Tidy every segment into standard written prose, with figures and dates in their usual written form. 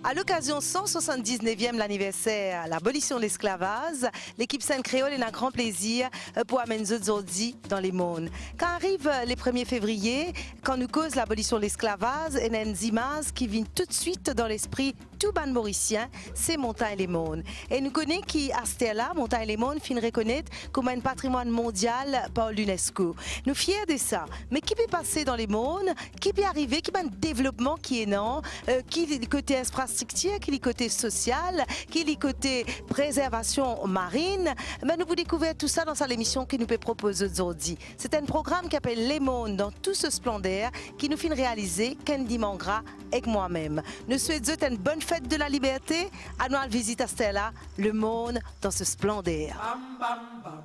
À l'occasion 179e l'anniversaire de l'abolition de l'esclavage, l'équipe Sainte Créole a un grand plaisir pour amener nous aujourd'hui dans les mondes. Quand arrive les 1er février, quand nous cause l'abolition de l'esclavage, il y a une image qui vient tout de suite dans l'esprit tout ban mauricien, c'est Montagne les Mondes. Et nous connaissons qui à ce là, Montagne les Mondes, fin reconnaître comme un patrimoine mondial par l'UNESCO. Nous fiers de ça. Mais qui peut passer dans les mondes, qui peut arriver, qui a un développement qui est non, qui est côté infrastructure, qui est côté social, qui est côté préservation marine. Mais nous vous découvrons tout ça dans cette émission que nous peut proposer aujourd'hui. C'est un programme qui s'appelle Les Mondes dans tout ce splendeur qui nous fait réaliser Candy Mangra avec moi-même. Nous souhaitons une bonne fête de la liberté. À nous visite à Stella, le monde dans ce splendeur. Bam bam bam,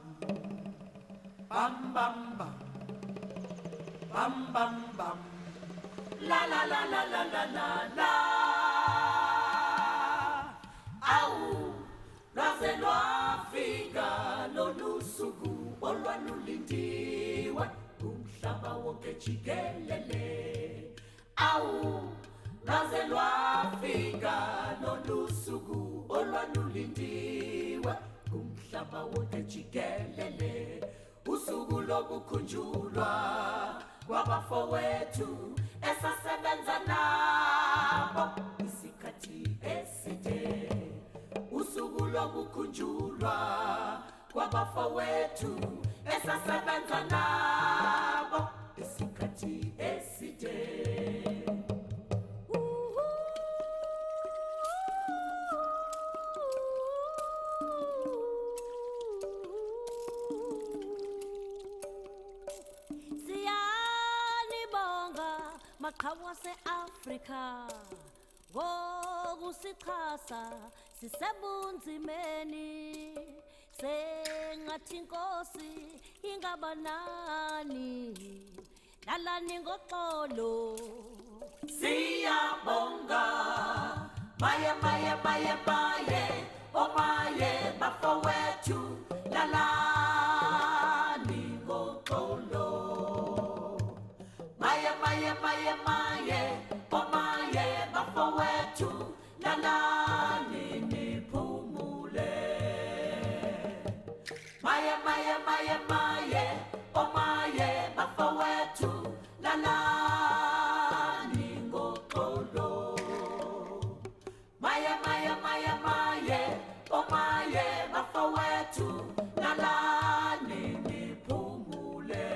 bam bam bam, bam bam bam, la la la la la la la la. Au, raze lo Afrika lo nusugu olwa nulindiwe umhlaba wonke jikelele. Au, raze lo Afrika lo nusugu olwa nulindiwe umhlaba wonke jikelele. Usuku lokukhunjulwa kwabafowethu esasebenza nabo isikhathi eside. Usuku lokukhunjulwa kwabafowethu esasebenza nabo isikhathi eside. Maqhawe se-Afrika ngokusichasa sisebunzimeni sengathi inkosi ingabanani lalani ngoxolo. Siyabonga maye maye maye maye oh maye bafowethu lalani ngoxolo. Maye maye maye maye oh maye bafowethu lalani niphumule. Maye maye maye maye oh maye bafowethu lalani ngoxolo. Maye maye maye maye oh maye bafowethu lalani niphumule.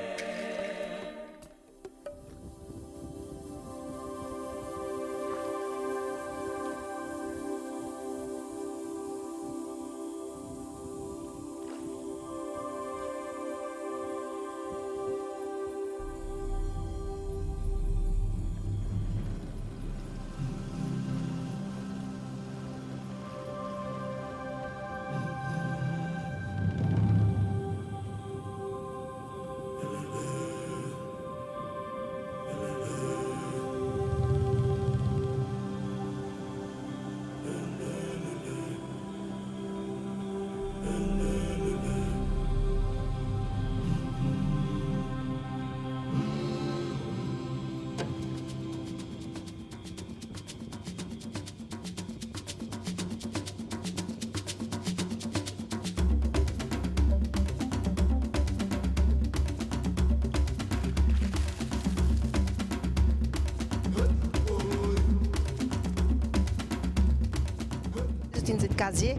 Casier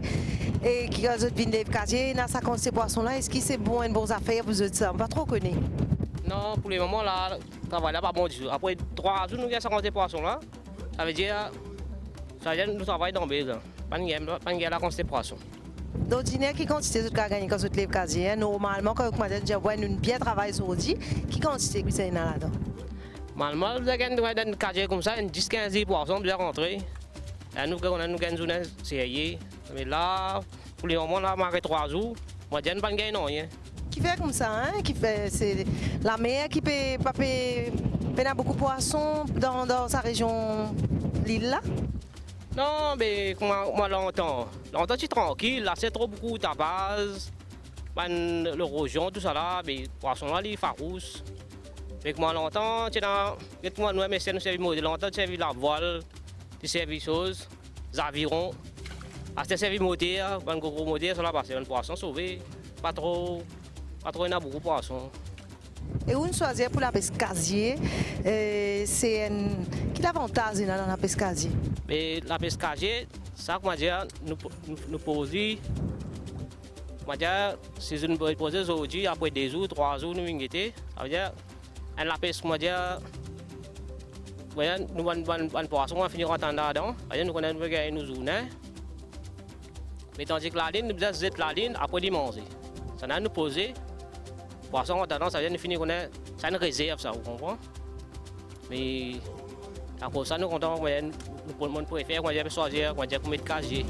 et qui a autres vignes casier dans sa ces poissons là, est-ce que c'est bon une bonne affaire vous autres ça on pas trop connaître. Non, pour le moment là travail là pas bon du tout. Après 3 jours nous avons 50 poissons là. Ça veut dire nous travaillons dans base. Pas de la quantité poissons. Donc dîner qui quantité de gagner quand vous lève casier normalement quand vous m'avez voir une bien travail aujourd'hui qui quantité que c'est là-dedans. Normalement vous avez un casier comme ça, 10-15 poissons bien rentrés. Et nous avons une journée sérieux. Mais là, pour le moment, là, marqué 3 jours, moi, je n'ai pas gagné rien. Qui fait comme ça, hein? Qui fait, c'est la mer qui peut beaucoup de poissons dans sa région, l'île là? Non, mais moi, longtemps, c'est tranquille, là, c'est trop beaucoup de tabac, l'érosion, tout ça là, mais les poissons là, les farouches. Mais moi, longtemps, nous avons servi longtemps, servi la voile, des services choses. avirons. À ce service moteur, un gros moteur sur la base, un poisson sauvé. Pas trop, il y a beaucoup de poissons. Et où nous choisir pour la pescasier, c'est quel avantage dans la pescasier? Mais la pescasier, ça, comment dire, nous posons. Si nous posons aujourd'hui, après 2 jours, 3 jours, nous inquiétons. Ça veut dire, la pêche, comment dire, nous avons poisson, on va finir en temps d'ardent. Nous connaissons nos journées. Mais tandis que la ligne, nous devons jeter la ligne après dimanche. Ça n'a nous posé. Poisson en attendant, ça vient de finir, ça une réserve, ça, vous comprenez? Mais à cause de ça, nous comptons, nous préférons choisir, pour mettre casier.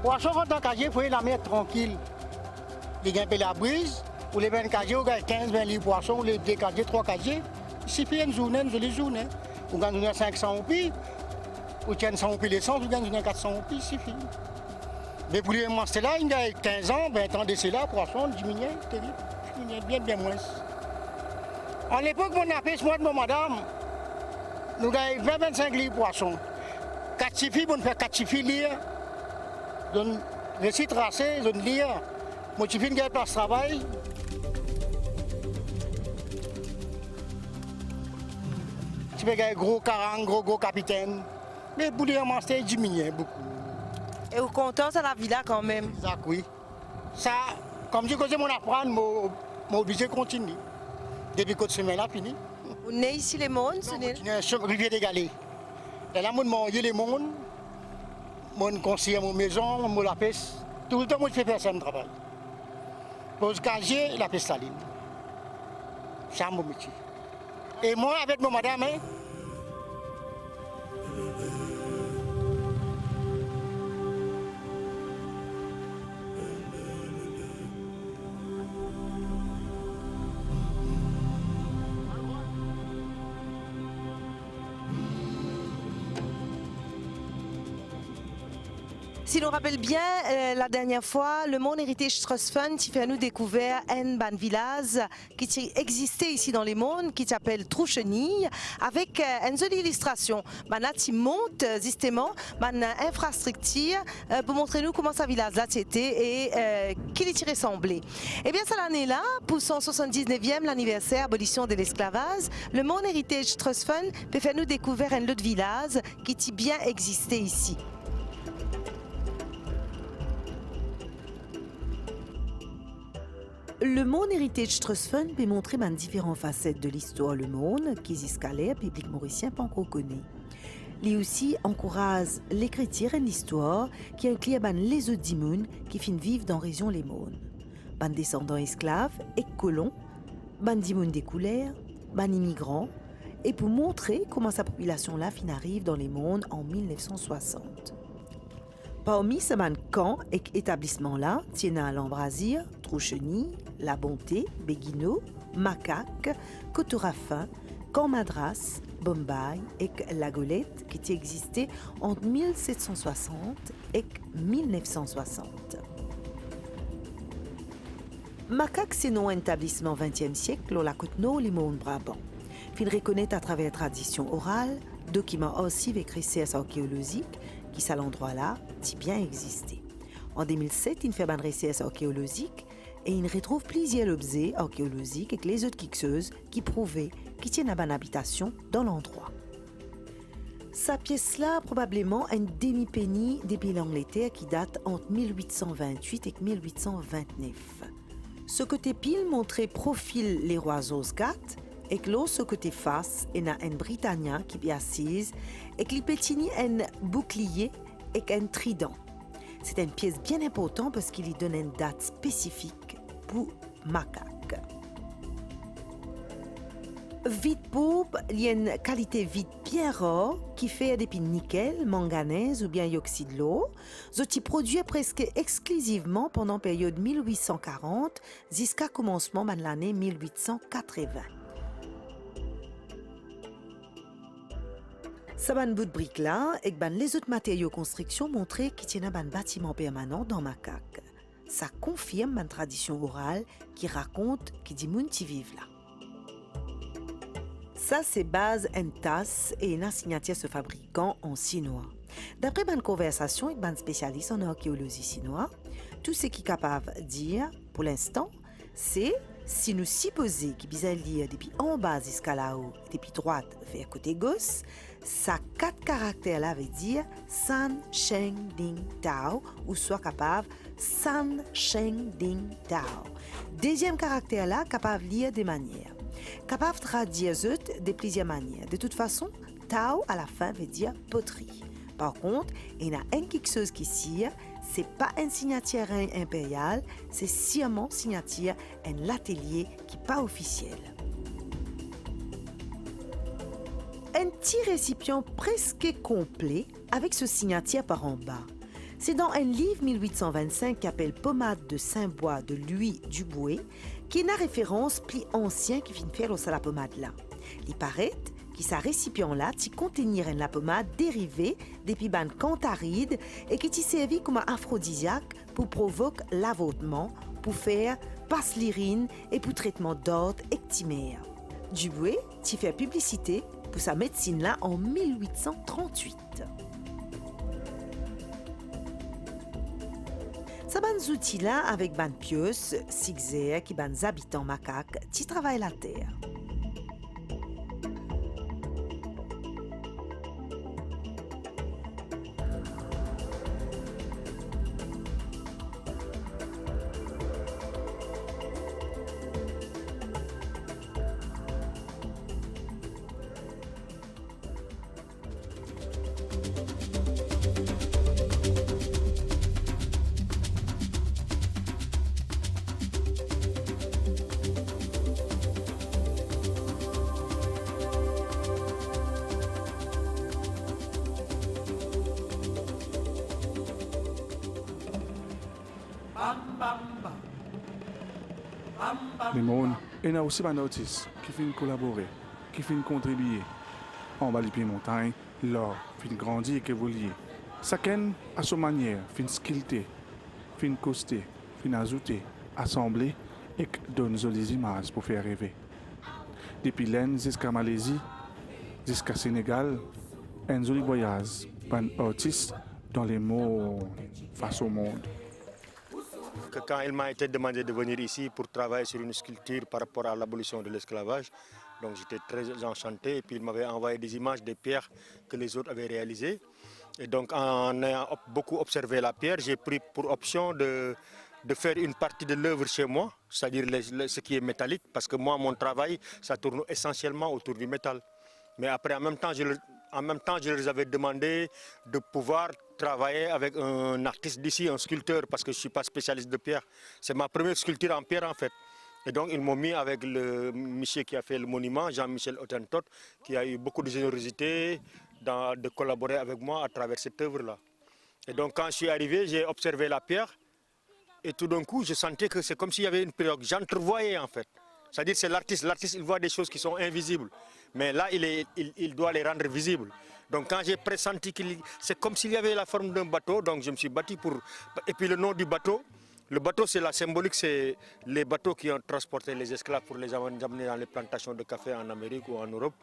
Poisson quand on casier, il faut la mettre tranquille. Il y a un peu la brise, pour les 20 casiers, on gagne 15-20 livres poissons, les 2 casiers, 3 casiers. Il suffit une jolie journée. On gagne 500 roupies, ou 100 roupies l'essence, on gagne 400 roupies, il suffit. Mais pour les monstres là, il y a 15 ans, 20 ans de là, poisson diminuait, bien moins. En l'époque, on a fait moi de mon madame, nous gagnons 20-25 livres poissons. 4 filles, on fait 4 filles lire. Zone récit tracé, zone lire. Moi, je fais une place de travail. Tu peux gagner gros carang, gros capitaine. Mais pour les ramasser, diminué beaucoup. Et vous content à la villa quand même? Exact, oui. Ça, comme je disais, mon apprendre, mon obligé de continuer. Depuis que cette semaine a fini. Vous venez ici les mondes? Sur Rivière des Galets. Et là, moi, je les mondes. Moi, je conseille mon maison, mon la pêche. Tout le temps, moi, je fais faire mon travail. Pour le casier, la pêche saline. C'est mon métier. Et moi, avec mon madame, hein, si nous rappelle bien, la dernière fois, le Monde Heritage Trust Fund qui fait nous découvrir un ban village qui existait ici dans les mondes, qui s'appelle Trouchenille, avec une jolie illustration. Là, qui monte justement une infrastructure pour montrer nous comment ça village là était et qui il ressemblait. Et bien, cette année-là, pour son 79e l'anniversaire abolition de l'esclavage, le Monde Heritage Trust Fund peut faire nous découvrir un autre village qui bien existait ici. Le Monde Heritage Trust Fund peut montrer différentes facettes de l'histoire Le Monde qui escalait public mauricien pas encore connu. Il aussi encourage l'écriture et l'histoire qui inclut les autres dimoun qui finissent vivre dans la région Les Mondes. Ban descendants esclaves et colons, ban dimoun des couleurs, ban immigrants, et pour montrer comment sa population là fin arrive dans les mondes en 1960. Parmi ces camps et établissements là, tiennent à l'Embrasir, Trouchenille, La Bonté, Béguineau, Macaque, Cotorafin, Camp Madras, Bombay et La Golette qui existaient entre 1760 et 1960. Macaque, c'est non un établissement 20e siècle au la Côte-Nord, les mondes Brabant. Il reconnaît à travers tradition orale, documents archives et recherches archéologiques qui, à l'endroit là, si bien existé. En 2007, il fait une recherche archéologique et il retrouve plusieurs objets archéologiques avec les autres quixeuses qui prouvaient qu'il y a une habitation dans l'endroit. Sa pièce-là, probablement une demi-penny depuis l'Angleterre qui date entre 1828 et 1829. Ce côté pile montrait profil les rois Osgat et que l'autre côté face, il y a un Britannia qui est assise et qui pétine un bouclier et un trident. C'est une pièce bien importante parce qu'il y donne une date spécifique pour Macaque. Vide pourpre, il y a une qualité vide bien rare qui fait depuis nickel, manganèse ou bien oxyde de l'eau, ce qui produit presque exclusivement pendant la période 1840 jusqu'à commencement de l'année 1880. Ce bout de briques là et les autres matériaux construction montraient qu'il y a un bâtiment permanent dans Macaque. ça confirme une tradition orale qui raconte que des gens qui vivent là. Ça, c'est base en tasse et une signature se fabriquant en chinois. D'après une conversation avec un spécialiste en archéologie chinoise, tout ce qui est capable de dire, pour l'instant, c'est si nous supposons qu'il y a lire depuis en bas jusqu'à là-haut, depuis droite vers côté gauche, ça 4 caractères là veut dire San, Sheng, Ding, Tao, ou soit capable San, Sheng, Ding, Tao. Deuxième caractère là, capable de lire des manières. Capable de traduire de plusieurs manières. De toute façon, Tao à la fin veut dire poterie. Par contre, il y a quelque chose qui sire, c'est pas une signature impériale, c'est seulement signature un atelier qui n'est pas officiel. Un petit récipient presque complet avec ce signature par en bas. C'est dans un livre 1825 qui s'appelle Pommade de Saint-Bois de Louis Duboué qui est une référence plus ancienne qui vient faire au la pommade là. Il paraît que ce récipient-là qui contenir la pommade dérivée des pibanes cantharides et qui est servi comme un aphrodisiaque pour provoquer l'avortement, pour faire passe l'urine et pour traitement d'ordre ectimaire. Duboué qui fait publicité pour sa médecine là en 1838. Ces ban outils-là avec ban pieux, zigzag qui ban habitants macaques qui travaillent la terre. Les monde, il y a aussi des artistes qui viennent collaborer, qui viennent contribuer. En bas des montagnes, l'or vient grandir et évoluer. Chacun à sa manière, vient sculpter, vient coster, vient ajouter, assembler et donner des images pour faire rêver. Depuis l'Inde jusqu'à Malaisie, jusqu'à Sénégal, un joli voyage pour un artiste dans les mots face au monde. Quand il m'a été demandé de venir ici pour travailler sur une sculpture par rapport à l'abolition de l'esclavage, donc j'étais très enchanté et puis il m'avait envoyé des images des pierres que les autres avaient réalisées. Et donc en ayant beaucoup observé la pierre, j'ai pris pour option de faire une partie de l'œuvre chez moi, c'est-à-dire ce qui est métallique, parce que moi mon travail ça tourne essentiellement autour du métal. Mais après en même temps je leur avais demandé de pouvoir travailler avec un artiste d'ici, un sculpteur, parce que je ne suis pas spécialiste de pierre. C'est ma première sculpture en pierre en fait. Et donc ils m'ont mis avec le monsieur qui a fait le monument, Jean-Michel Hottentot, qui a eu beaucoup de générosité de collaborer avec moi à travers cette œuvre-là. Et donc quand je suis arrivé, j'ai observé la pierre et tout d'un coup je sentais que c'est comme s'il y avait une pirogue. J'entrevoyais en fait. C'est-à-dire c'est l'artiste. L'artiste il voit des choses qui sont invisibles. Mais là il doit les rendre visibles. Donc quand j'ai pressenti que c'est comme s'il y avait la forme d'un bateau, donc je me suis battu pour... Et puis le nom du bateau, le bateau c'est la symbolique, c'est les bateaux qui ont transporté les esclaves pour les amener dans les plantations de café en Amérique ou en Europe.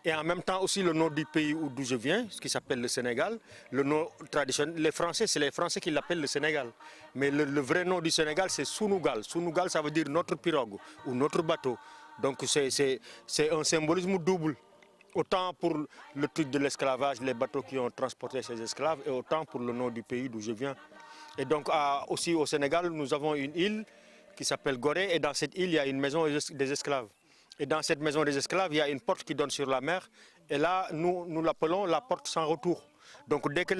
Et en même temps aussi le nom du pays d'où je viens, ce qui s'appelle le Sénégal. Le nom traditionnel, les Français, c'est les Français qui l'appellent le Sénégal. Mais le vrai nom du Sénégal c'est Sunugal. Sunugal ça veut dire notre pirogue ou notre bateau. Donc c'est un symbolisme double. Autant pour le truc de l'esclavage, les bateaux qui ont transporté ces esclaves, et autant pour le nom du pays d'où je viens. Et donc aussi au Sénégal, nous avons une île qui s'appelle Gorée, et dans cette île, il y a une maison des esclaves. Et dans cette maison des esclaves, il y a une porte qui donne sur la mer, et là, nous l'appelons la porte sans retour. Donc dès que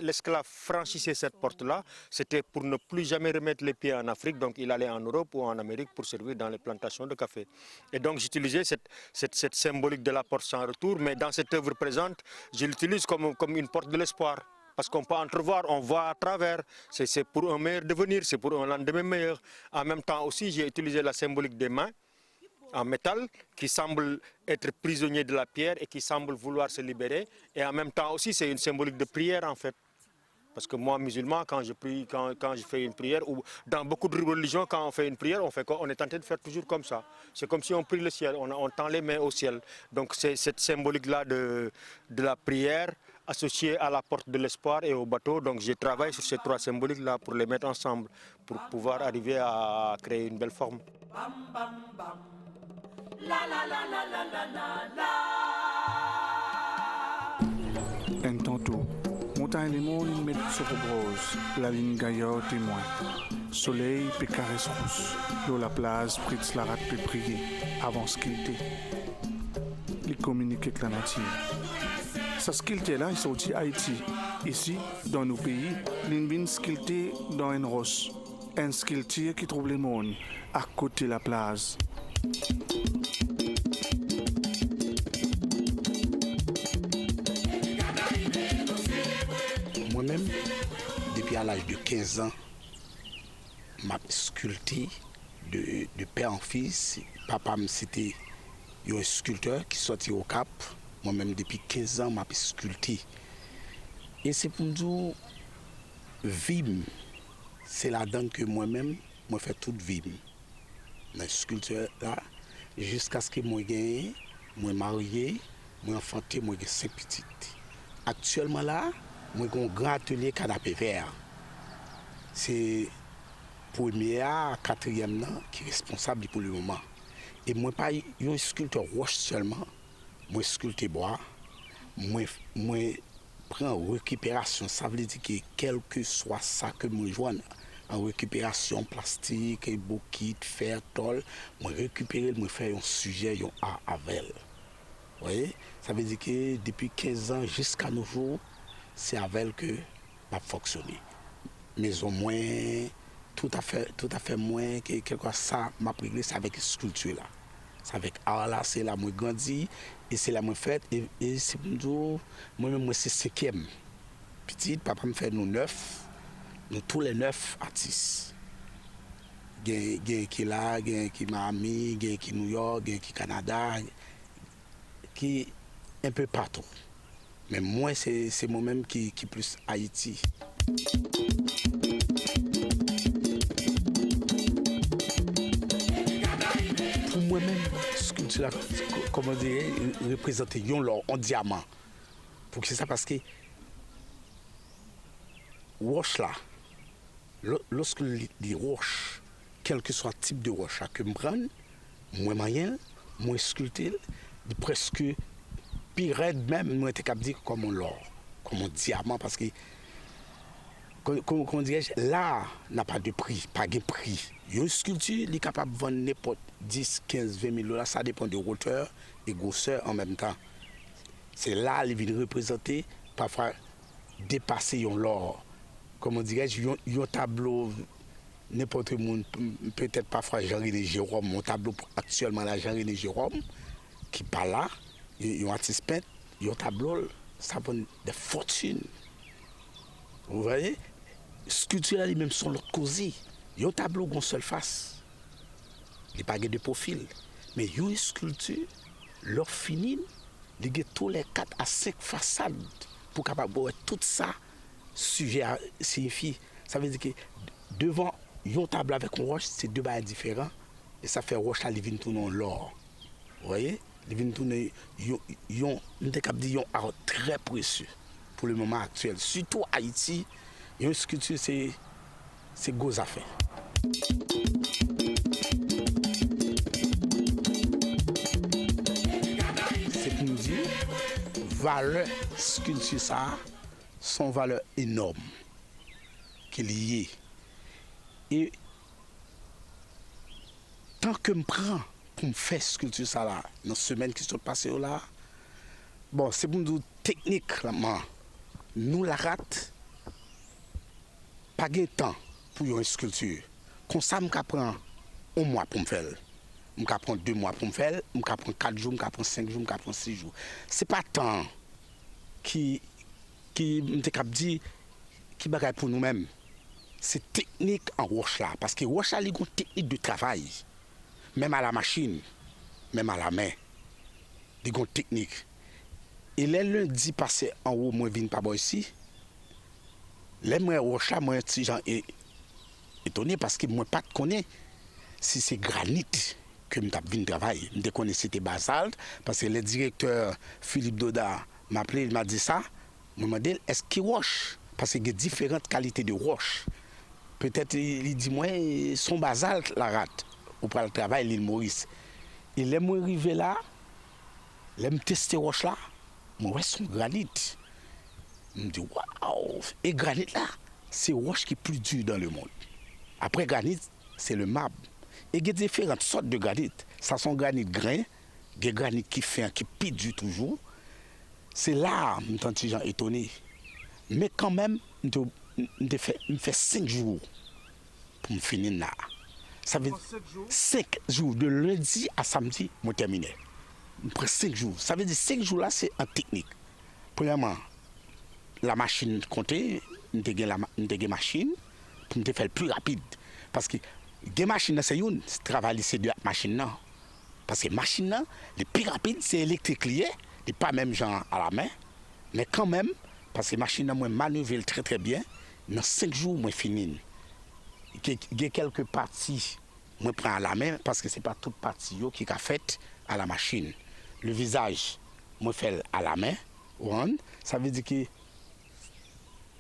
l'esclave franchissait cette porte-là, c'était pour ne plus jamais remettre les pieds en Afrique, donc il allait en Europe ou en Amérique pour servir dans les plantations de café. Et donc j'utilisais cette symbolique de la porte sans retour, mais dans cette œuvre présente, je l'utilise comme une porte de l'espoir. Parce qu'on peut entrevoir, on voit à travers, c'est pour un meilleur devenir, c'est pour un lendemain meilleur. En même temps aussi, j'ai utilisé la symbolique des mains en métal qui semble être prisonnier de la pierre et qui semble vouloir se libérer. Et en même temps aussi, c'est une symbolique de prière en fait. Parce que moi, musulman, quand je prie, quand je fais une prière, ou dans beaucoup de religions, quand on fait une prière, on fait quoi? On est tenté de faire toujours comme ça. C'est comme si on prie le ciel, on tend les mains au ciel. Donc c'est cette symbolique-là de la prière associée à la porte de l'espoir et au bateau. Donc j'ai travaillé sur ces trois symboliques-là pour les mettre ensemble, pour pouvoir arriver à créer une belle forme. Bam bam bam. La la la la la la la la. Un tantôt, montagne les mondes mettent sur rose, la ligne gaillard témoin. Soleil peut caresse rousse, l'eau la place, Fritz la rate peut prier, avant ce qu'il était. Il communique avec la nature. Sa skillte là, il sorti Haïti. Ici, dans nos pays, l'in skillte dans une roche. Un skillte qui trouve les mondes à côté de la plage. Moi-même, depuis à l'âge de 15 ans, m'a sculpté de père en fils. Papa c'était un sculpteur qui sortit au Cap. Moi-même, depuis 15 ans, m'a sculpté. Et c'est pour nous vivre. C'est là-dedans que moi-même, moi fais toute vie. Dans la sculpture là, jusqu'à ce que moi gagne, moi marié, moi enfanté, moi j'ai 5 petites. Actuellement là, moi j'ai un grand atelier canapé vert. C'est premier à quatrième là qui est responsable pour le moment. Et moi pas un sculpteur roche seulement, moi sculpter bois, moi prends récupération, ça veut dire que quel que soit ça que moi joigne en récupération plastique, bouquet, fer, tôle, moi récupérer, moi faire un sujet avec. Vous voyez, ça veut dire que depuis 15 ans jusqu'à nos jours, c'est avec que va fonctionner. Mais au moins tout à fait moins que quelque chose ça m'a pris c'est avec sculpture là. C'est avec art là, c'est là moi grandi et c'est là moi fait et c'est pour moi-même moi c'est 5e. Petit papa me fait nous 9. Nous tous les 9 artistes. Il y a qui là, il y a qui Miami, il y a qui New York, il y a qui Canada, qui un peu partout. Mais moi c'est moi-même qui plus Haïti. Pour moi-même, sculpture, comment dire, représenter l'or en diamant. Pour que c'est ça parce que roche là, lorsque les roches, quel que soit le type de roche que je prends, moins moyen, moins sculpté, presque plus raide même, moi je suis dire comme l'or, comme un diamant, parce que, comment dirais-je, l'art n'a pas de prix, pas de prix. Une sculpture, il est capable de vendre n'importe 10, 15, 20 000 $, ça dépend de hauteur et grosseur en même temps. C'est là qu'il vient représenter, parfois dépasser l'or. Comment dirais-je, un tableau, n'importe monde, peut-être parfois Jean-René Jérôme, mon tableau actuellement là, Jean-René Jérôme, qui parle là, un artiste peintre, un tableau, ça prend des fortunes. Vous voyez, sculpture là, même sont l'autre cosy. Un tableau une seule face, il n'y a pas de profil, mais une sculpture, leur fini, il y a tous les 4 à 5 façades pour capable voir tout ça. Sujet signifie, ça veut dire que devant un tableau avec une roche, c'est deux bails différents et ça fait roche là, il vient tourner l'or. Vous voyez, il vient tourner un art très précieux pour le moment actuel. Surtout Haïti, une sculpture c'est gros affaire. C'est pour nous dire valeur sculpture ça. Son valeur énorme qui est liée. Et tant que je prends pour me faire sculpture ça là, dans la semaine qui sont passées là, bon, c'est pour nous techniquement, nous la rate, pas de temps pour une sculpture. Comme ça, je prends 1 mois pour me faire. Je prends 2 mois pour me faire, je prends 4 jours, je prends 5 jours, je prends 6 jours. Ce n'est pas tant qui dit qui bagaille pour nous-mêmes. C'est technique en roche là, parce que roche là, il y a une technique de travail, même à la machine, même à la main, il y a une technique. Et les lundis passés en haut, moi je viens pas ici, Les moi roche là, moi petit gens étonné parce que moi pas connais si c'est granit que me vinn travailler. Me connais c'était basalte parce que le directeur Philippe Doda m'a appelé, il m'a dit ça. Je me demandé est-ce qu'il roche parce qu'il y a différentes qualités de roche. Peut-être il dit moi son basalte la rate ou pour le travail l'île Maurice. Et là moi arrivé là, là me tester roche là, moi son granit. Je me dis waouh, et granit là, c'est roche qui est plus dur dans le monde. Après granit, c'est le marbre. Et il y a différentes sortes de granit. Ça sont granit grain, des granit qui fait qui plus dur toujours. C'est là, je suis gens étonné. Mais quand même, je fais 5 jours pour me finir là. Ça veut dire 5 jours, de lundi à samedi, je termine. Je prends 5 jours. Ça veut dire 5 jours là, c'est en technique. Premièrement, la machine comptée, je une machine pour me faire plus rapide. Parce que des machines, c'est une, travailler ces deux machines. Parce que machine, le plus rapide, c'est électrique lié. Et pas même genre à la main, mais quand même, parce que la machine, moi, manœuvre très très bien, dans 5 jours, moi, fini. Il y a quelques parties, moi, prends à la main, parce que ce n'est pas toute partie qui est faite à la machine. Le visage, moi, fait à la main, ça veut dire que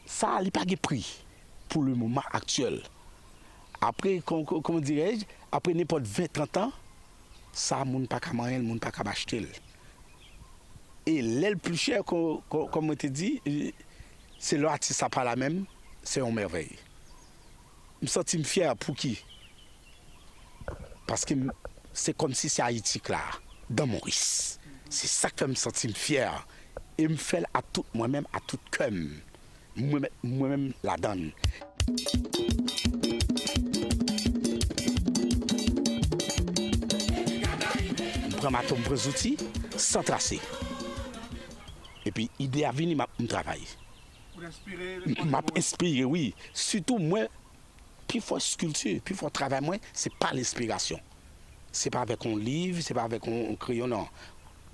ça n'a pas de prix pour le moment actuel. Après, comment dirais-je, après n'importe 20-30 ans, ça, ne peut pas manger, ne peut pas acheter. Et l'aile plus cher, comme on te dit, c'est l'artiste, ça pas la même, c'est une merveille. Je me sens fier pour qui? Parce que c'est comme si c'est Haïti là, dans Maurice. C'est ça qui me sentir fier. Et me fait à tout moi-même, à tout cœur. Moi-même la donne. Je prends ma tombe pour outils sans tracer. Et puis, l'idée à venir, je travaille. Pour inspirer m'a inspiré, oui. Surtout, moi, plus fort sculpture, plus fort travail, moi, c'est pas l'inspiration. C'est pas avec un livre, c'est pas avec un crayon, non.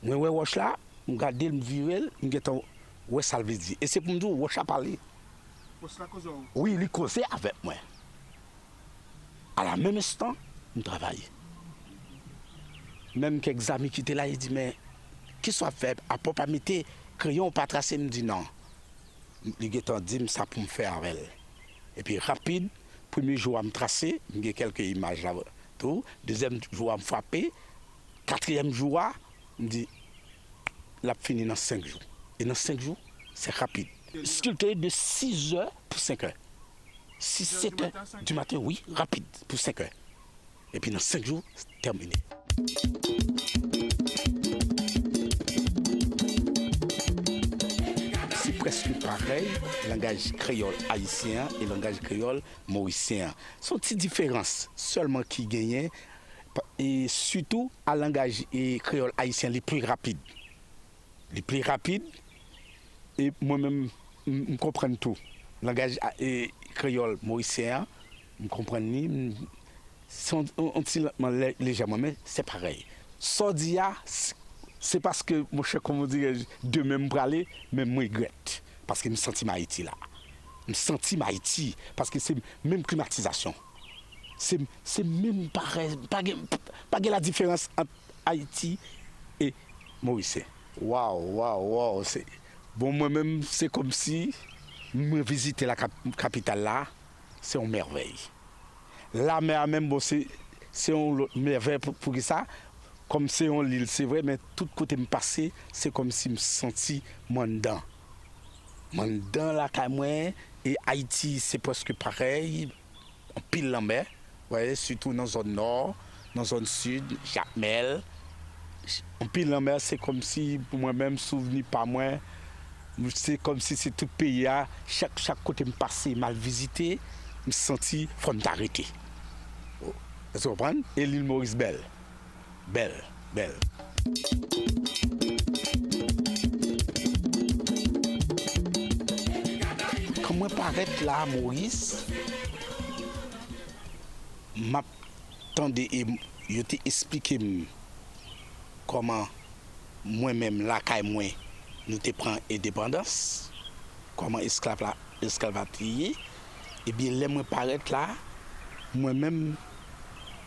Moi, ouais, Roche là, je regarde le visuel, je regarde ouais, ça veut dire. Et c'est pour me dire, Roche a parlé. Oui, il causait avec moi. À la même instant, je travaille. Même quelques amis qui étaient là, ils disent, mais qui soit fait, à pas mettre crayon, pas tracé, me dit non. Les gens disent ça pour me faire avec elle. Et puis rapide, premier jour à me tracer, j'ai quelques images là. Tout. Deuxième jour à me frapper. Quatrième jour, me dit, la fini dans 5 jours. Et dans 5 jours, c'est rapide. Sculpté de 6 heures pour 5 heures. 6-7 heures du matin, oui, rapide pour 5 heures. Et puis dans 5 jours, c'est terminé. C'est presque pareil, langage créole haïtien et langage créole mauricien. Ce sont des différences seulement qui gagnent, et surtout à langage créole haïtien les plus rapides. Les plus rapides, et moi-même, je comprends tout. Langage créole mauricien, je comprends ni. Légèrement, mais c'est pareil. Sordia, c'est parce que, mon cher, comme on dirait, de même braler, mais moi, je regrette. Parce que je me sens Haïti là. Je me sens Haïti, parce que c'est même climatisation. C'est même pareil, pas la différence entre Haïti et Maurice. Waouh. Bon, moi-même, c'est comme si je visitais la capitale là, c'est une merveille. La mer même, bon, c'est une merveille pour ça. Comme c'est en l'île, c'est vrai, mais tout côté me passer, c'est comme si je me sentis mon dedans. Mon dedans là, et Haïti, c'est presque pareil. On pile la mer, ouais, surtout dans la zone nord, dans la zone sud, Jacmel. On pile la mer, c'est comme si, pour moi-même, souvenir pas moi, c'est comme si c'est tout pays, chaque côté me passer, mal visité, je me sentis, il faut m'arrêter. Vous comprenez? Et l'île Maurice, belle. Comment paraître là à Maurice, m'attendais et je t'ai expliqué comment moi-même, là, moi, nous te prend indépendance, comment esclavatier, et bien, les moi paraître là, moi-même,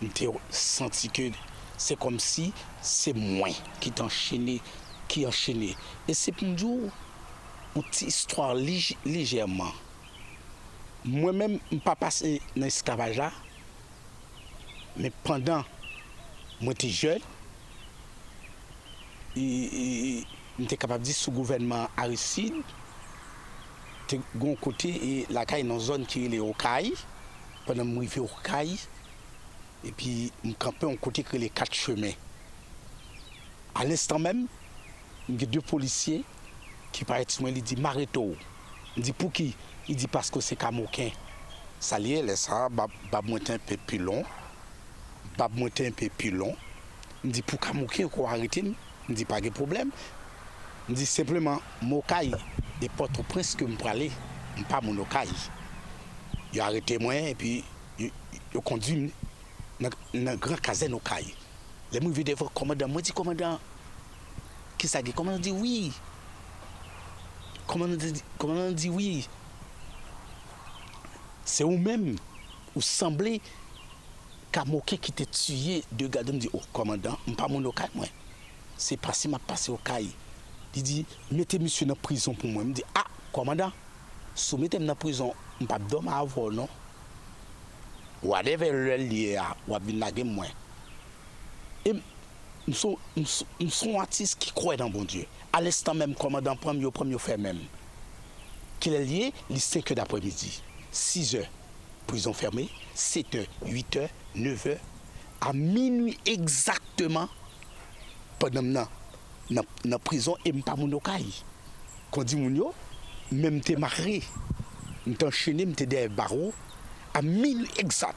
j'ai senti que c'est comme si c'est moi qui t'enchaînais, qui enchaînait. Et c'est pour me dire une petite histoire légèrement. Moi-même, je ne pas passé dans l'esclavage là, mais pendant moi j'étais jeune, j'étais capable de dire sous le gouvernement Aristide, j'étais de côté et la caille dans une zone qui est au Caille, pendant que je suis au Caille, et puis je campais un côté que les 4 chemins. À l'instant même, il y a 2 policiers qui paraissent moi, ils disent Mareto. Il dit pour qui? Il dit parce que c'est Camoquin. Ça lié, laisse ça, bab monter un peu plus long. Il dit pour Camoquin, qu'on arrête. Il dit pas de problème. Il dit simplement, Mokai et Port-au-Prince que je peux aller, pas mon Mokai. Il a arrêté moi et puis il conduit dans un grand caserne au Caille. Les gens viennent voir commandant. Moi, je dis commandant, qui ça dit? Commandant dit oui. Commandant dit oui. C'est vous-même, vous semblez qu'à Moquet qui t'a tué, 2 gars, me dit oh commandant, je ne pas mon local moi. C'est passé, m'a passé au Caille. Il dit mettez monsieur dans la prison pour moi. Il me dit ah commandant, soumettez-moi dans la prison, je ne pas dormir avant non. Whatever le lié à ou bien la game moi. Et nous sommes artistes qui croient dans bon Dieu. À l'instant même commandant premier fait même. Qu'il est lié les 5 heures d'après-midi, 6 heures prison fermée, 7 heures, 8 heures, 9 heures à minuit exactement pendant dans prison et pas mon okaï. Quand dit mon yo même t'es marré, m'te enchaîné, m'te derrière barreau à minuit exact.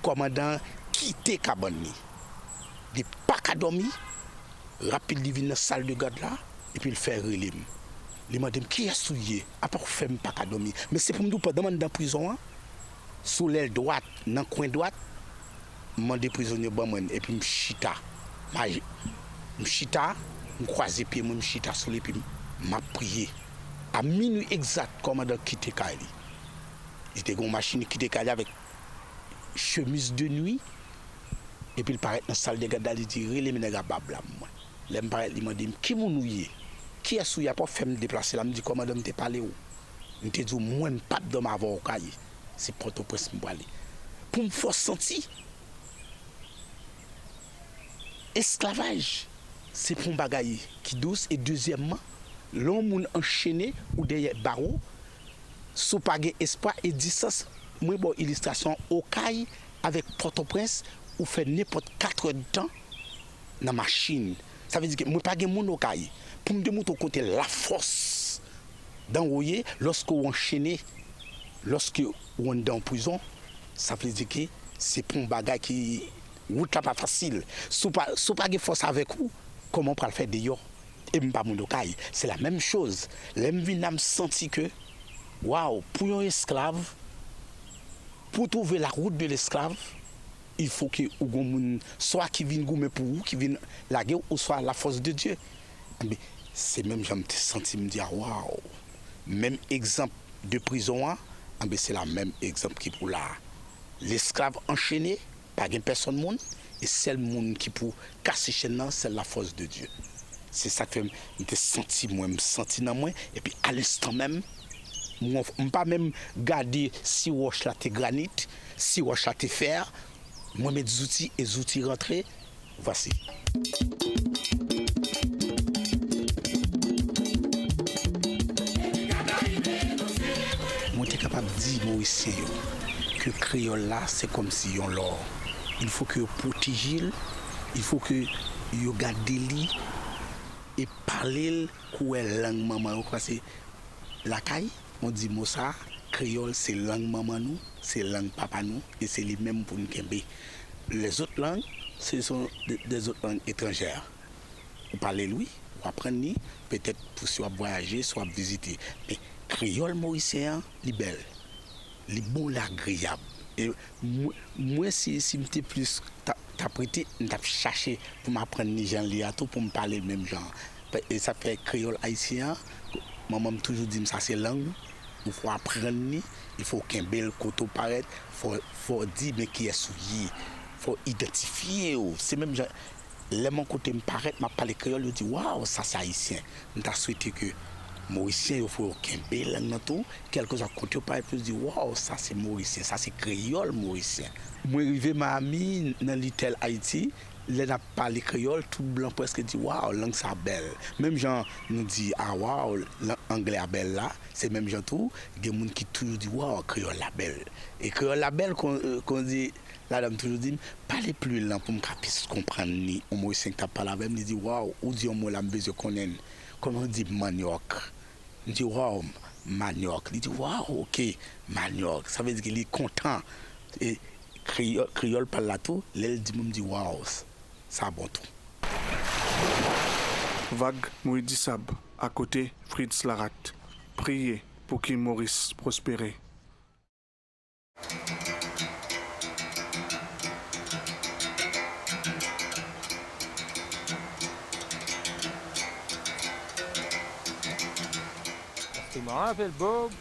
Commandant quitter cabane. Il pas qu'à dormir, rapide il vient dans la salle de garde là et puis il fait relire. Il m'a dit qui est souillé à part faire pas qu'à dormir. Mais c'est pour me dire pendant dans prison sous l'aile droite, dans coin droite, m'a des prisonniers bon et puis m'chita. M'chita, m'croiser pied moi m'chita sur les puis m'a prié. À minuit exact commandant quitter Kali. Il était une machine qui était avec chemise de nuit. Et puis il paraît dans la salle de garde, il dit relé mes babla moi. Il m'a dit qui m'ouille? Qui est souillé pour faire me déplacer là? Il me dit comment me parler où? Il me dit moi pas de m'avoir au cahier. C'est Port-au-Prince me aller. Pour me faire sentir esclavage, c'est pour un bagaille qui douce et deuxièmement l'homme enchaîné ou derrière barreau sous pas espoir et distance. Moi bon illustration au cahier avec Port-au-Prince ou fait n'importe 4 heures de temps dans la machine. Ça veut dire que moi pas de mon okaï pour me démontrer côté la force d'envoyer lorsque on enchaîné lorsque on est dans prison, ça veut dire que c'est pour un bagage qui route là pas facile. Sous pas de force avec vous, comment on peut le faire d'ailleurs et pas mon okaï, c'est la même chose. L'envie n'a senti que waouh, pour un esclave pour trouver la route de l'esclave il faut que soit qui vienne goumer pour vous, qui vienne la guerre, ou soit la force de Dieu. Mais c'est même, j'ai senti me dire, waouh, même exemple de prison, c'est la même exemple qui pour l'esclave enchaîné, pas de personne monde, et c'est le monde qui pour casser chaîne, c'est la force de Dieu. C'est ça que je senti moi, je senti dans moi, et puis à l'instant même, je ne pas même garder si roche là t'es granit, si roche là t'es fer. Moi, mes outils et outils rentrés, voici. Moi, je suis capable de dire, Mauricien, que le créole là, c'est comme si on l'or. Il faut que vous protégez, il faut que vous gardez lui et parlez quoi langue maman. C'est la caille, on dit moi ça. Créole, c'est langue maman nous, c'est langue papa nous, et c'est les mêmes pour nous. Les autres langues, ce sont des autres langues étrangères. Vous parlez lui, vous apprenez, peut-être pour soit voyager, soit visiter. Mais créole mauricien, il est belle, il est bon, agréable. Et moi, si j'étais plus t'apprêté, je cherché pour m'apprendre les gens liato pour me parler le même genre. Et ça fait créole haïtien, maman m'a toujours dit ça c'est langue. il faut apprendre, il faut qu'un bel côté paraître, faut dire mais qui est souillé, faut identifier. C'est même les mon côté me paraît, m'a parlé créole, je dis waouh, ça c'est haïtien. Je souhaité que Mauricien, il faut qu'un bel langue dans tout, quelque chose à côté paraît plus dire waouh, ça c'est Mauricien, ça c'est créole Mauricien. Moi arrivé ma amie dans l'hôtel Haïti. Là, on a parlé créole, tout blanc presque dit waouh, langue ça belle. Même gens nous dit ah waouh, l'anglais est belle là. C'est même gens tout, il y a des gens qui toujours dit waouh, créole la belle. Et créole la belle qu'on dit, la dame toujours dit, parlez plus lent pour me puisse comprendre ni au moins 5 pas la même, il dit waouh, ou dit au moins la besoin connaître. Comment on dit manioc. Il dit waouh, manioc. Il dit waouh, OK, manioc. Ça veut dire qu'il est content. Et créole parle là tout, elle dit waouh. Ça bon tout. Vague Moïdi Sab, à côté Fritz Larat. Priez pour qu'il Maurice prospère. L'instrument s'appelle Bob.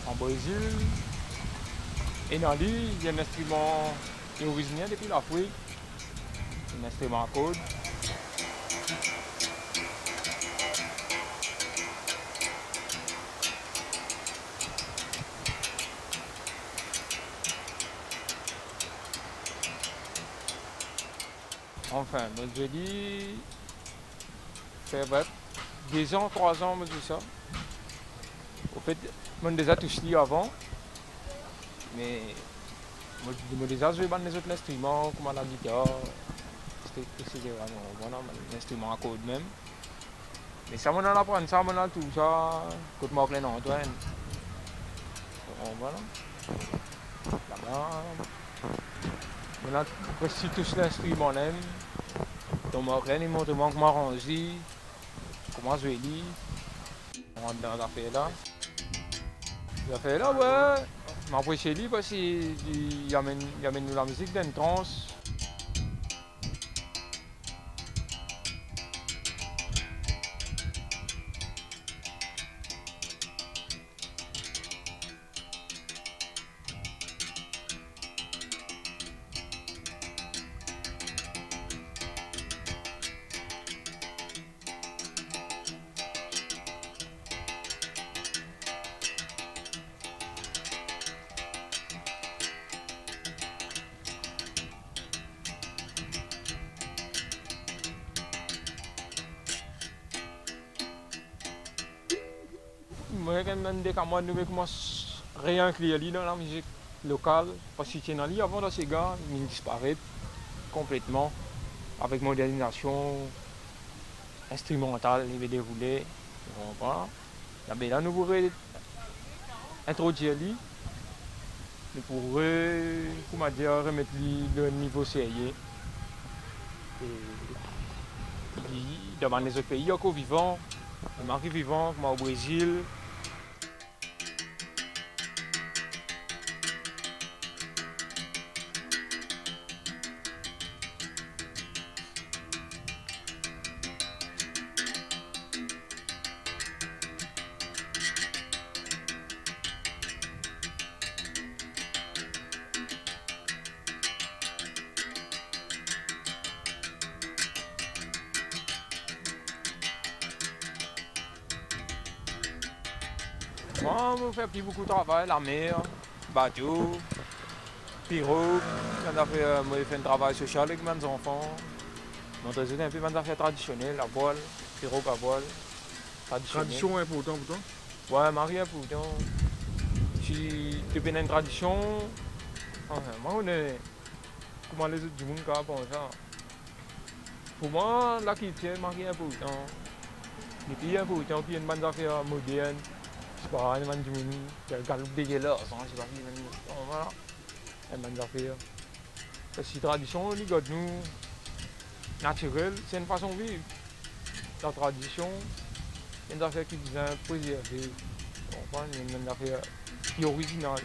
En Brésil. Et dans lui, il y a un instrument qui est originaire depuis l'Afrique. Un instrument à corde. Enfin, je dis, c'est vrai, 2 ans, 3 ans, je dis ça. Au fait, je déjà touché avant, mais je déjà joué des autres instruments, comme la guitare, etc. Voilà, un instrument à corde même. Mais ça, on apprend ça, on a tout ça, quand je m'appelle Antoine. Voilà. Là-bas, on a presque tous l'instrument même. Donc, il montre comment je m'arrange, comment je vais lire. On rentre dans l'affaire là. L'affaire là, ouais. Je m'approche chez lui parce qu'il amène nous la musique d'une trance. Moi, des camarades nous commencent à réinclure dans la musique locale. Parce que dans l'île, avant, ces gars, ils disparaissent complètement. Avec modernisation instrumentale, ils vont dérouler. Voilà. Là, nous pourrions introduire l'île. Nous pourrions, comment dire, remettre le niveau sérieux. Et dans les autres pays, il y a encore vivant. Les marques vivants, comme au Brésil. Moi, je fais beaucoup de travail, la mer, bateau, pirogue. Moi, je fais un travail social avec mes enfants. Je fais un peu mes affaires traditionnelles, la voile, pirogue à voile. Tradition est important pour toi? Ouais, Marie est important. Si tu fais une tradition, moi, on est comment les autres du monde font ça. Pour moi, la culture, Marie est important. Les pays sont importants, puis il y a une bonne affaire moderne. C'est pas un man du monde qui a le galop dégueulasse, c'est pas voilà. Un man d'affaires. Parce que la tradition, les gars, nous, naturelle, c'est une façon de vivre. La tradition, c'est une affaire qui vient préserver. C'est une affaire qui est originale.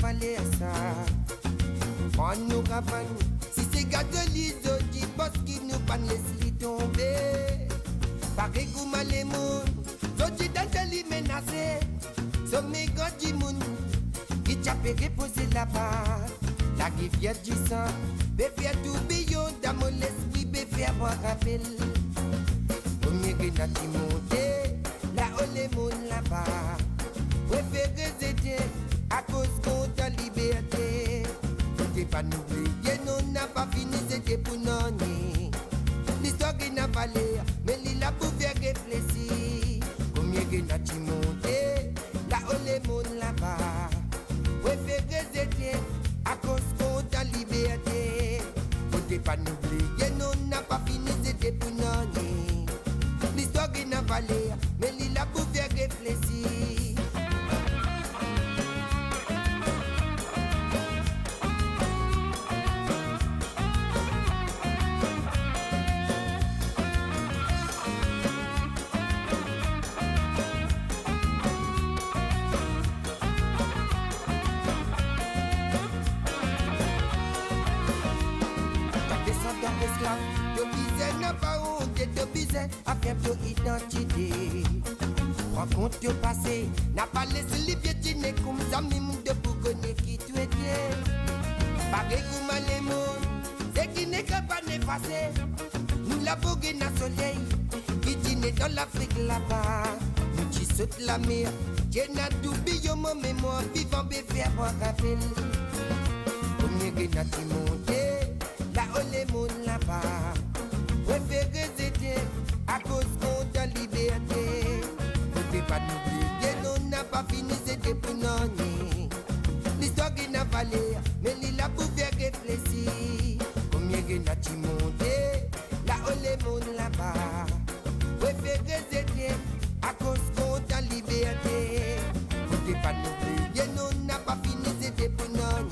vallée à ça. On nous ravane, si c'est gadoli, zodi, boss qui nous panne, laisse-les tomber. Pareil comme les mouns, zodi d'Angeli menacé. Sommet godi moun, qui t'appelle reposer là-bas. La rivière du sang, bébé tout billon, dans mon esprit, bébé à boire rappel. Premier grenade monté, là où les mouns là-bas. Préférez aider à cause qu'on t'a liberté. T'es pas n'oublier, non n'a pas fini, c'était pour non. L'histoire qui n'a pas l'air, mais il a pouvait réfléchir. Combien de n'a-tu monté, là où les mondes là-bas. Préférez aider à cause qu'on t'a liberté. T'es pas n'oublier, non n'a pas fini, c'était pour non. L'histoire qui n'a pas l'air, mais il a pouvait réfléchir. À faire ton identité. Rencontre au passé, n'a pas laissé les piétiner comme ça, même de Bourgogne qui tu es bien. Pareil comme les mots, c'est qui n'est pas effacé. Nous la Bourgogne à soleil, qui dîne dans l'Afrique là-bas. Nous qui saute la mer, qui n'a d'oublié mon mémoire, vivant bébé à boire rappel. Combien de n'a-tu monté, là où les mots là-bas. Préférez aider à cause qu'on t'a liberté. T'es pas n'oublier, non n'a pas fini, c'était pour non. L'histoire qui n'a pas l'air, mais il a pouvait réfléchir. Combien de n'a-tu monté, là où les mondes là-bas. Préférez aider à cause qu'on t'a liberté. T'es pas n'oublier, non n'a pas fini, c'était pour non.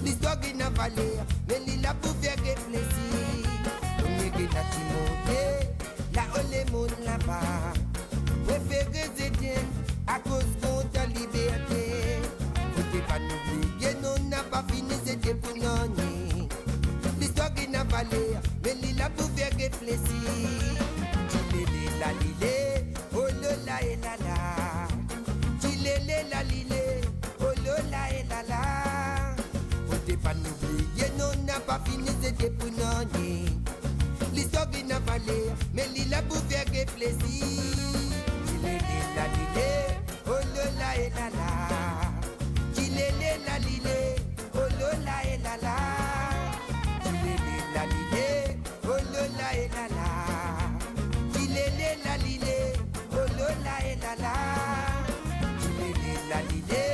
L'histoire qui n'a pas l'air, mais il a pouvait réfléchir. N'a-tu monté, là où les mondes là-bas. Préférez aider à cause qu'on t'a liberté. T'es pas n'oublier, non n'a pas fini, c'était pour non. L'histoire qui n'a pas l'air, mais il a pouvait réfléchir. Tilélé la lilé, oh là et la la. Tilélé la lilé, oh là et la la. T'es pas n'oublier, non n'a pas fini, c'était pour non. L'histoire qui n'a pas l'air, mais il a pouvait réfléchir. Il est la lilé, oh là et la la. Il est la lilé, oh là et la la. Il est la lilé, oh là et la la. Il est la lilé, oh là et la la. Il est la lilé,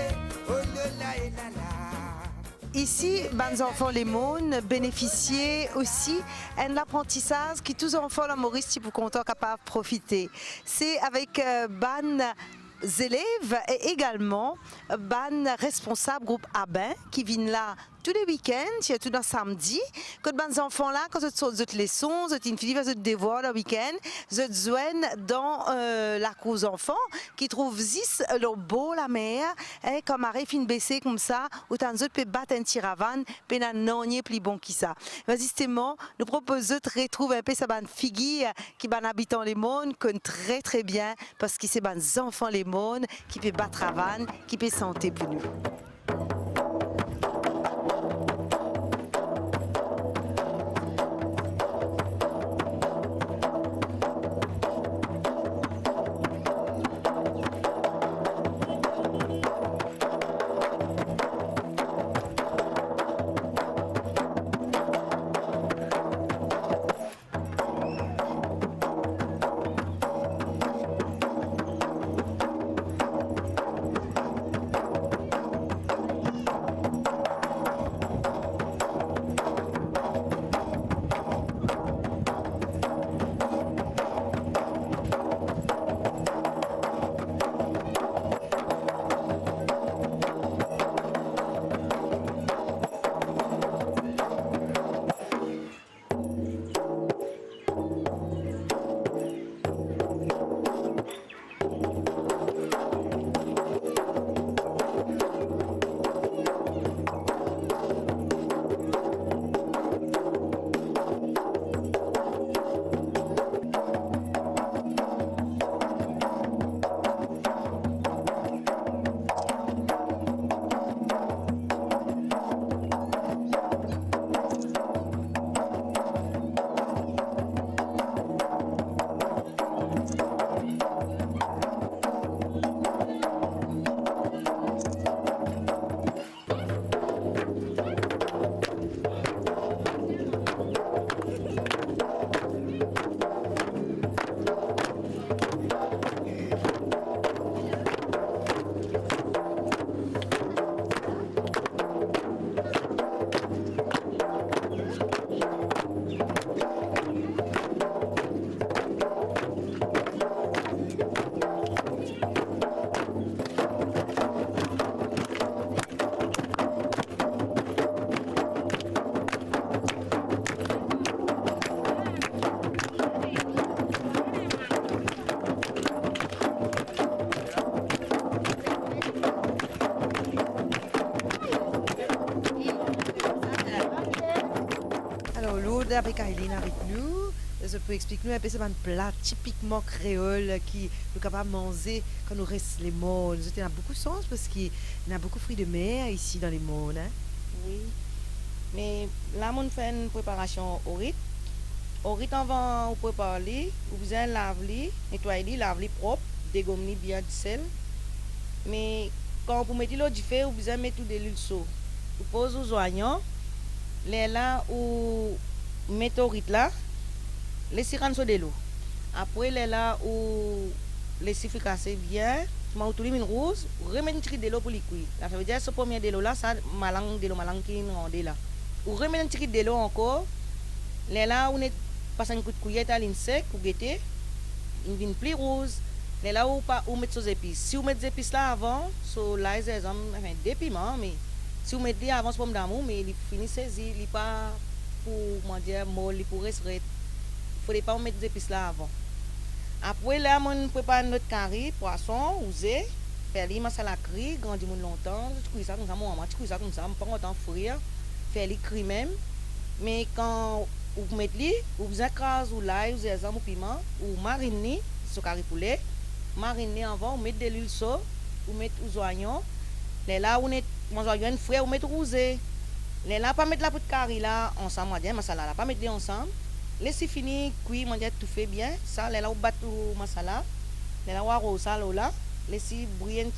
oh là et la la. Ici, les enfants les mônes bénéficier aussi d'un apprentissage qui tous les enfants la Maurice pour content capable de profiter. C'est avec élèves et également responsables groupe Abin qui viennent là tous les week-ends, surtout dans samedi, que les enfants là, quand ils sortent de leçons, ils finissent de devoir le week-end, ils joignent dans la cour aux enfants qui trouvent le beau la mer, et comme arrive une baissée comme ça, où ils peuvent battre un tiravan, puis non plus bon que ça. Justement, nous proposons de retrouver un peu ces figures qui sont habitants les mondes, connaissent très très bien, parce que c'est des enfants les mondes qui peuvent battre à van, qui peuvent santé pour nous. garder avec Aileen avec nous. Je peux expliquer nous un peu c'est un plat typiquement créole qui nous capable de manger quand nous reste les mondes. Nous avons beaucoup de sens parce qu'il y a beaucoup de fruits de mer ici dans les mondes. Hein? Oui. Mais là, on fait une préparation au riz. Au riz, avant de préparer, vous allez laver, nettoyer, laver propre, dégommer bien du sel. Mais quand vous mettez l'eau du feu, vous allez mettre de l'huile chaude. Vous posez aux oignons, les là, vous mettez au riz là, laissez rentrer de l'eau. Après, les là, vous laissez casser bien, vous mettez une rose, vous remettez un petit de l'eau pour les cuire. Ça veut dire que ce premier de l'eau là, ça malang qui est là. Vous remettez un petit de l'eau encore, les là, vous passez un coup de cuillère à l'insecte, vous guettez, il vient plus rose. Les là où vous mettez des épices. Si vous mettez des épices là avant, so là ils ont des piments, mais si vous mettez avant ce pomme d'amour, mais il finit saisi, il pas pour moi dire molle, il pour rester. Il faut pas mettre des épices là avant. Après là, on prépare notre curry, poisson, ouzé, faire les masala cuit, grandir longtemps, tu cuis ça comme ça, moi tu cuis ça comme ça, pas autant frire, faire les cuits même. Mais quand vous mettez, vous écrasez ou l'ail, vous avez piment, ou marinez ce curry poulet. Mariner avant, vous mettez de l'huile chaude, vous mettez aux oignons. Les là, vous mettez les oignons frais, vous mettez rosé. Les là, pas mettre la poudre curry là ensemble, masala là, pas mettre les ensemble. Laissez finir cuire, tout fait bien. Ça, les là, vous battez le masala. Les là, vous arrosez ça là. Laissez briller un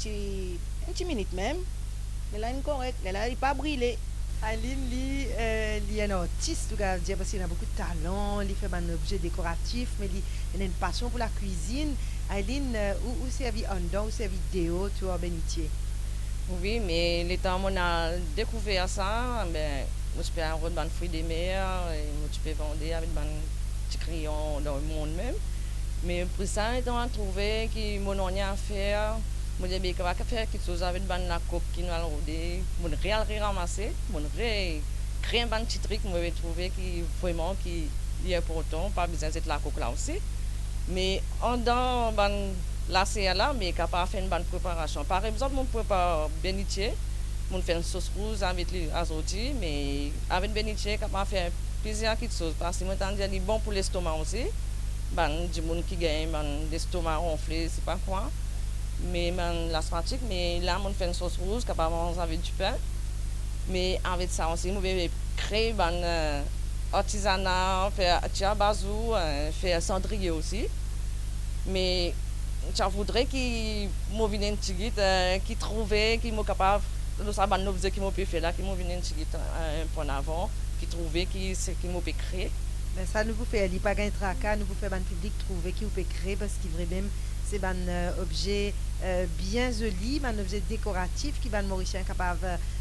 petit minute même. Les là, c'est correct. Les là, il pas brûlé. Aileen, il est un artiste, parce qu'il a beaucoup de talent, il fait un objet décoratif, mais il a une passion pour la cuisine. Aileen, où servit en dedans, où servit vidéo, tu as bénitier? Oui, mais les temps où on a découvert ça, ben, je peux avoir des fruits de mer, je peux vendre avec des petits crayons dans le monde même. Mais pour ça, on a trouvé que mon on a à faire. Je dis que je vais faire quelque chose avec la coque qui nous a rodé. Je vais ramasser, je vais créer un petit truc, je vais trouver qui vraiment qui est important, pas besoin de la coque là aussi. Mais en dans la CA là, mais capable de faire une bonne préparation. Par exemple, on prépare bénitier, on fait une sauce rouge avec les azoti, mais avec bénitier, capable de faire plusieurs petites choses. Parce que maintenant, il est bon pour l'estomac aussi. Du monde qui gagne, l'estomac ronflé, c'est pas quoi. Mais l'asthmatique, mais là, on fait une sauce rouge capable de manger avec du pain. Mais avec ça aussi, on veut créer un artisanat, faire tiabazou, faire cendrier aussi. Mais je voudrais qu'il m'en vienne un petit guide, qui trouvait, qui m'est capable, de savoir nos objets qui m'ont fait là, qui m'ont vienne un petit guide un peu en avant, qui trouvait, qui m'ont créé. Mais ça nous fait, il n'y a pas de tracas, nous fait un public trouver qui vous peut créer parce qu'il vrai même c'est un objet bien joli, un objet décoratif qui va le Mauricien capable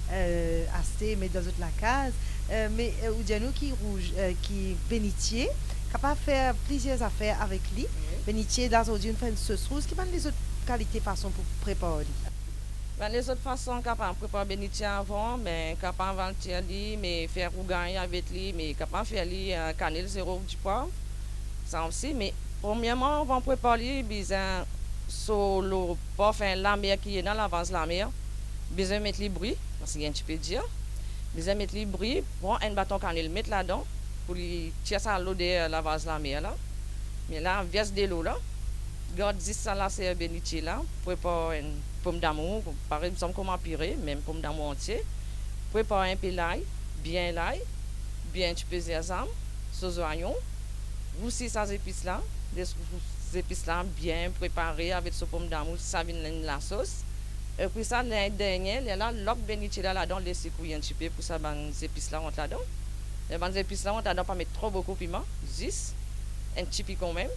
d'acheter, mais dans toute la case. Mais Oudianou qui rouge, qui bénitier, capable de faire plusieurs affaires avec lui. Oui. Bénitier, là aujourd'hui, on fait une sauce rouge. Qui va les autres qualités, façons pour préparer? Ben, les autres façons, capable de préparer bénitier avant, mais capable de vendre lui, mais faire rougaille avec lui, mais capable de faire lui cannelle zéro du poivre. Ça aussi, mais premièrement, on va préparer besoin sur le parfum la mer qui est dans la vase la mer. Besoin mettre les bruits, parce qu'il y a un petit peu de dire. Besoin mettre les bruits, prendre un bâton cannelle, mettre là-dedans, pour lui tirer ça à l'eau de la vase la mer là. Mais là, on verse de l'eau là. Garde 10 ça là, c'est un bénitier là. Prépare une pomme d'amour, par exemple comme un purée, même pomme d'amour entier. Prépare un peu l'ail, bien un petit peu de sésame, sauce oignon. Vous aussi, ces épices là, des épices là bien préparées avec ce pomme d'amour, ça vient de la sauce. Et puis ça, le dernier, là, l'autre bénitier là-dedans, laissez couiller un petit peu pour ça, les épices là, on là-dedans. Les épices là, on là-dedans, pas mettre trop beaucoup de piment, 10, un petit picon même,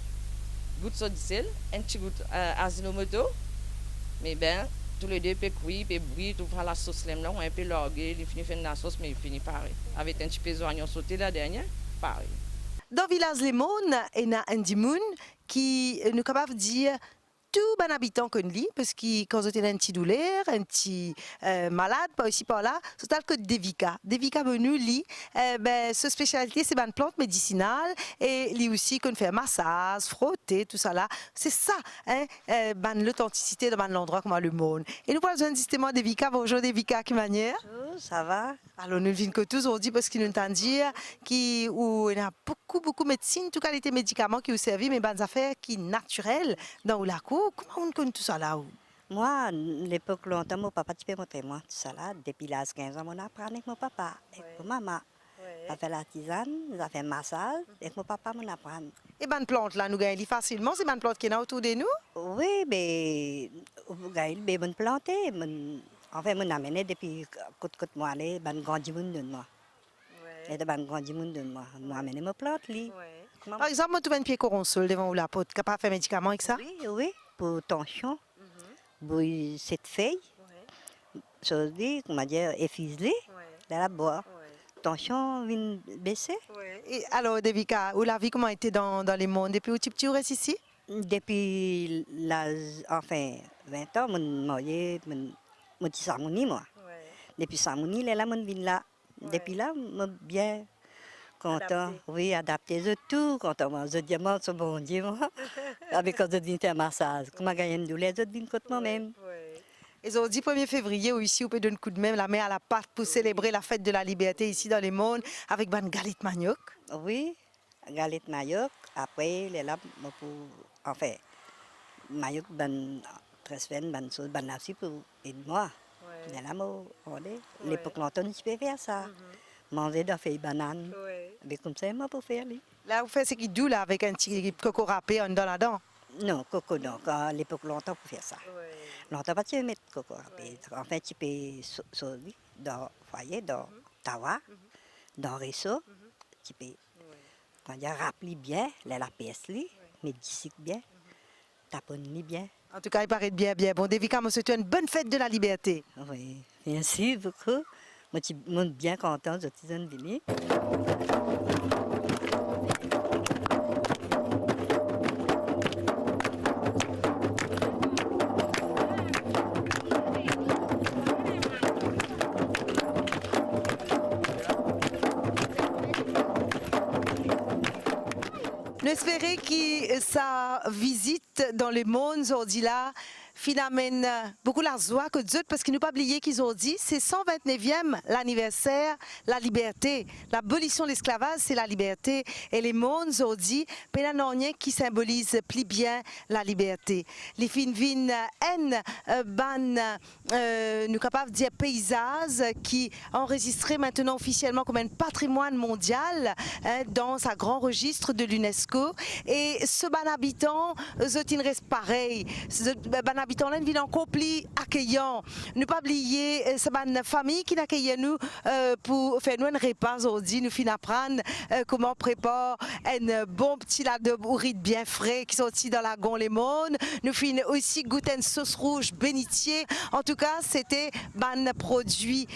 goutte de sel, un petit goutte d'azinomoto. Mais bien, tous les deux, puis cuire, puis brûler, tout la sauce là, on un peu largué, il finit faire la sauce, mais il finit pareil. Avec un petit peu d'oignon sauté là dernier, pareil. Dans le village Les Maunes, il y a un dimoun qui nous est capable de dire tout bon habitant qu'on lit, parce que quand vous avez un petit douleur, un petit malade, pas ici, pas là, c'est tel que Devika. Devika venu lit, sa spécialité, c'est une plante médicinale, et lit aussi qu'on fait massage, frotter, tout ça là. C'est ça, hein, l'authenticité dans l'endroit comme le monde. Et nous parlons justement Devika. Bonjour Devika, quelle manière? Bonjour, ça va? Alors nous venons que tous aujourd'hui parce qu'il nous entend dire qu'il y a beaucoup de médecine, tout qualité médicaments qui vous servent, mais bonnes affaires qui sont naturelles dans la cour. Comment on connaît tout ça là? Moi, à l'époque, longtemps, mon papa, tu peux montrer moi tout ça là. Depuis l'âge 15 ans, on apprend avec mon papa et mon maman. On a fait la tisane, on a fait le massage, et mon papa m'en apprend. Et bonne plante là, nous gagnons facilement, c'est bonne plante qui est autour de nous? Oui, mais vous gagnez des bonnes plantes. Enfin, on a amené depuis côté moi, les bonnes grandes monde de moi. Et de bonnes grandes monde de moi. On a amené mes plantes là. Par exemple, tu as un pied coronsol devant la pote, capable de faire médicaments avec ça? Oui, pour tension, pour cette feuille, chose dit, comment dire, effiselée, de la boire. Tension vient baisser. Et alors, Devika, où la vie comment était dans les mondes? Depuis où tu restes ici? Depuis l'âge, enfin, 20 ans, mon marié, mon petit Samouni, moi. Depuis Samouni, là, mon vient là. Depuis là, je suis bien content. Oui, adapté de tout. Content, je demande ce bon Dieu, moi. Avec quand je viens faire un massage. Quand je gagne une douleur, je viens contre moi-même. Et aujourd'hui, 1er février, ici, on peut donner un coup de main, la main à la pâte pour célébrer la fête de la liberté ici dans les mondes avec une galette manioc. Oui, galette manioc. Après, les là, pour, enfin, manioc, très bien, bonne chose, bonne aussi pour aider-moi. Les là, l'époque longtemps, tu peux faire ça. Manger des feuilles bananes. Mais comme ça, moi, pour faire. Là, vous faites ce qui est doux, là, avec un petit coco râpé en dedans là-dedans? Non, coco, non. À l'époque, longtemps, pour faire ça. Longtemps, tu peux mettre coco râpé. Enfin, tu peux sauver dans le foyer, dans le tawa, dans le réseau. Tu peux, quand il y a râpé bien, la pièce, mais d'ici bien, taponne bien. En tout cas, il paraît bien. Bon, Devika, moi, souhaite une bonne fête de la liberté. Oui, merci beaucoup. Moi, je suis bien content de te venir. Nous espérons que sa visite dans le monde aujourd'hui là amène beaucoup la joie que Dieu, parce qu'il ne pas oublier qu'ils ont dit, c'est 129e l'anniversaire, la liberté. L'abolition de l'esclavage, c'est la liberté. Et les mondes ont dit, pénanonien qui symbolise plus bien la liberté. Les filles viennent nous capables de dire paysage qui enregistré maintenant officiellement comme un patrimoine mondial dans sa grand registre de l'UNESCO. Et ce ban habitant, il reste pareil. Ce ban habitant là, une ville encore plus accueillant. Ne pas oublier cette famille qui accueille nous pour faire nous un repas aujourd'hui. Nous finissons apprendre comment préparer un bon petit lard de bourride bien frais qui sont ici dans la Gon les Mondes. Nous finissons aussi goûter une sauce rouge bénitier. En tout cas, c'était un produit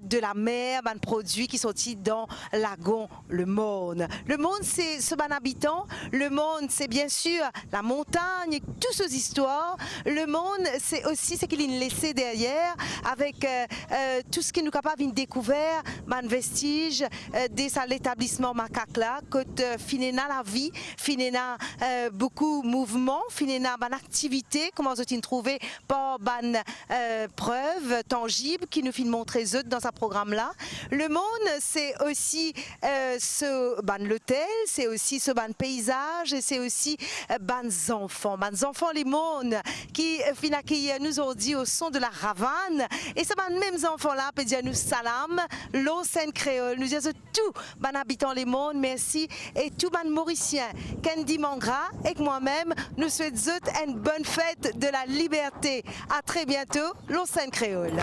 de la mer, un produit qui sont ici dans la Gon le Monde. Le monde, c'est ce ban habitant. Le monde, c'est bien sûr la montagne et toutes ces histoires. Le monde, c'est aussi ce qu'il a laissé derrière avec tout ce qui nous capable de découvrir, man vestige de l'établissement macaque là, que finena la vie, finena beaucoup de mouvements, finena ban activité, comment vous trouver par ban preuves tangibles qui nous fin montrer dans ce programme là. Le monde, c'est aussi ce ban l'hôtel, c'est aussi ce ban paysage et c'est aussi ban enfants les mondes qui fin accueillir nous aujourd'hui au son de la ravane. Et ces mêmes enfants-là peuvent dire nous salam, l'eau Sainte Créole, nous disons tout, ban habitant les mondes, merci, et tout ban mauricien, Candy Mangra, et moi-même, nous souhaitons une bonne fête de la liberté. À très bientôt, l'eau Sainte Créole.